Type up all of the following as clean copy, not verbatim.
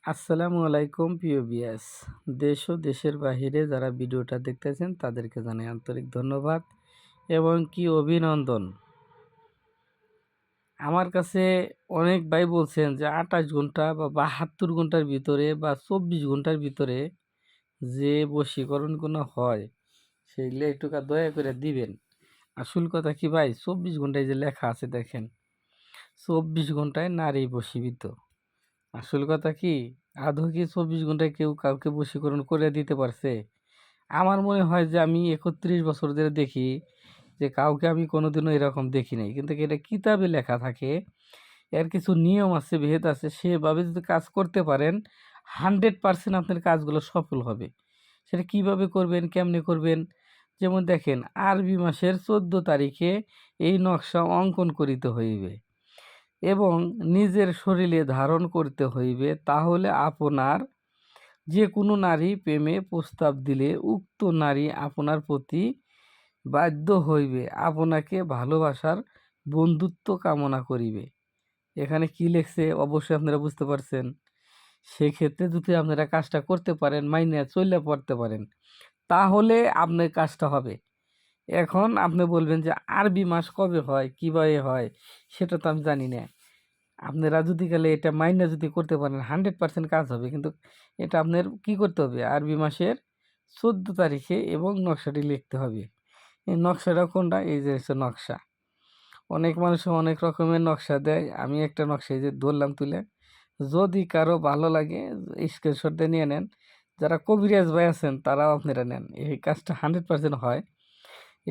আসসালামু আলাইকুম প্রিয় বিয়াস। দেশ ও দেশের বাহিরে যারা ভিডিওটা দেখতেছেন তাদেরকে জানাই আন্তরিক ধন্যবাদ এবং কি অভিনন্দন। আমার কাছে অনেক ভাই বলছেন যে ২৮ ঘন্টা বা ৭২ ঘন্টার ভিতরে বা ২৪ ঘন্টার ভিতরে যে বশীকরণগুলো হয় সেগুলো একটু দয়া করে দিবেন। আসল কথা কি ভাই, ২৪ ঘন্টায় যে লেখা আছে দেখেন, ২৪ ঘন্টায় নারী বশীভূত। আসল কথা কি, আদৌ কি ২৪ ঘন্টায় কেউ কাউকে বশীকরণ করে দিতে পারছে? আমার মনে হয় যে আমি ৩১ বছর ধরে দেখি যে কাউকে আমি কোনোদিনও এরকম দেখি নাই। কিন্তু এটা কিতাবে লেখা থাকে, এর কিছু নিয়ম আছে, ভেদ আছে। সেভাবে যদি কাজ করতে পারেন 100% আপনার কাজগুলো সফল হবে। সেটা কিভাবে করবেন, কেমনে করবেন? যেমন দেখেন, আরবি মাসের ১৪ তারিখে এই নকশা অঙ্কন করিতে হইবে এবং নিজের শরীরে ধারণ করতে হইবে। তাহলে আপনার যে কোনো নারী প্রেমে প্রস্তাব দিলে উক্ত নারী আপনার প্রতি বাধ্য হইবে, আপনাকে ভালোবাসার বন্ধুত্ব কামনা করিবে। এখানে কি লেখছে অবশ্যই আপনারা বুঝতে পারছেন। সেক্ষেত্রে যদি আপনারা কাজটা করতে পারেন, মাইনে চলে পড়তে পারেন, তাহলে আপনার কাজটা হবে। এখন আপনি বলবেন যে আরবি মাস কবে হয়, কিভাবে হয়, সেটা তো আমি জানি না। আপনারা যদি গেলে এটা মাইনে যদি করতে পারেন 100% কাজ হবে। কিন্তু এটা আপনার কি করতে হবে, আরবি মাসের ১৪ তারিখে এবং নকশাটি লিখতে হবে। এই নকশাটা কোনটা? এই যে হচ্ছে নকশা। অনেক মানুষ অনেক রকমের নকশা দেয়, আমি একটা নকশা এই যে ধরলাম তুলে। যদি কারো ভালো লাগে স্ক্রিনশটটা নিয়ে নেন। যারা কবিরাজ ভাই আছেন তারাও আপনারা নেন, এই কাজটা 100% হয়।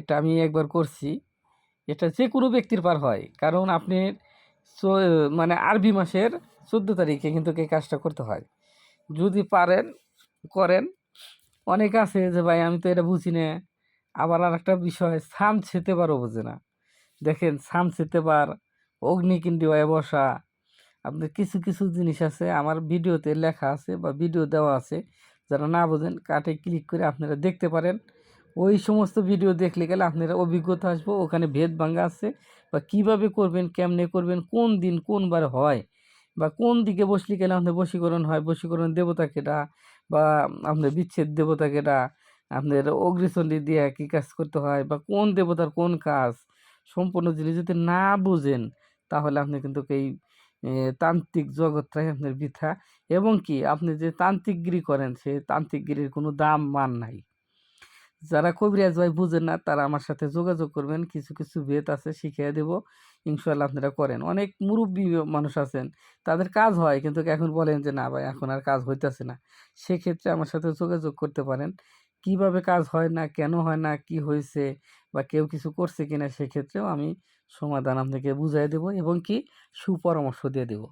এটা আমি একবার করছি। এটা যে কোনো ব্যক্তির পার হয়, কারণ আপনি মানে আরবি মাসের ১৪ তারিখে কিন্তু এই কাজটা করতে হয়। যদি পারেন করেন। অনেকে আছে যে ভাই আমি তো এটা বুঝি না। আবার আর একটা বিষয়, ছাম ছেতে পারও বোঝে না। দেখেন, ছাম ছেতে পার, অগ্নিকুণ্ডে হয়ে বসা, আপনার কিছু কিছু জিনিস আছে আমার ভিডিওতে লেখা আছে বা ভিডিও দেওয়া আছে। যারা না বোঝেন কাটে ক্লিক করে আপনারা দেখতে পারেন। ওই সমস্ত ভিডিও দেখলে গেলে আপনারা অভিজ্ঞতা আসবো, ওখানে ভেদ ভাঙা আছে বা কিভাবে করবেন, কেমনে করবেন, কোন দিন কোন বার হয় বা কোন দিকে বসলে গেলে আপনার বশীকরণ হয়, বশীকরণ দেবতা কেটা বা আপনার বিচ্ছেদ দেবতা কেটা, আপনার অগ্নিচণ্ডী দিয়ে কী কাজ করতে হয় বা কোন দেবতার কোন কাজ, সম্পূর্ণ জিনিস যদি না বুঝেন তাহলে আপনি কিন্তু এই তান্ত্রিক জগৎটাই আপনার বৃথা। এবং কি আপনি যে তান্ত্রিকগিরি করেন সে তান্ত্রিকগিরির কোনো দাম মান নাই। যারা কবিরাজ ভাই বুঝেন না তারা আমার সাথে যোগাযোগ করবেন, কিছু কিছু ভেদ আছে শিখিয়ে দেব, ইনশাল্লাহ আপনারা করেন। অনেক মুরব্বী মানুষ আছেন, তাদের কাজ হয় কিন্তু এখন বলেন যে না ভাই এখন আর কাজ হইতেছে না। সেক্ষেত্রে আমার সাথে যোগাযোগ করতে পারেন। কিভাবে কাজ হয় না, কেন হয় না, কি হয়েছে বা কেউ কিছু করছে কিনা, সেক্ষেত্রেও আমি সমাধান আপনাকে বুঝাই দেব এবং কি সুপরামর্শ দিয়ে দেব।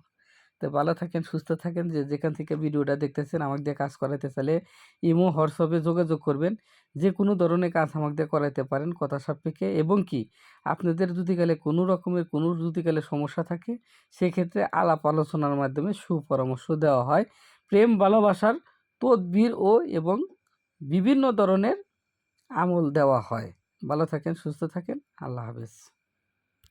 তো ভালো থাকেন, সুস্থ থাকেন। যে যেখান থেকে ভিডিওটা দেখতেছেন, আমাকে দিয়ে কাজ করাইতে চাইলে ইমো হোয়াটসঅ্যাপে যোগাযোগ করবেন। যে কোনো ধরনের কাজ আমাকে দিয়ে করাইতে পারেন কথা সাপেক্ষে। এবং কি আপনাদের যদি গেলে কোনো রকমের কোনো যদি গেলে সমস্যা থাকে, সেক্ষেত্রে আলাপ আলোচনার মাধ্যমে সুপরামর্শ দেওয়া হয়। প্রেম ভালোবাসার তদবির এবং বিভিন্ন ধরনের আমল দেওয়া হয়। ভালো থাকেন, সুস্থ থাকেন। আল্লাহ হাফেজ।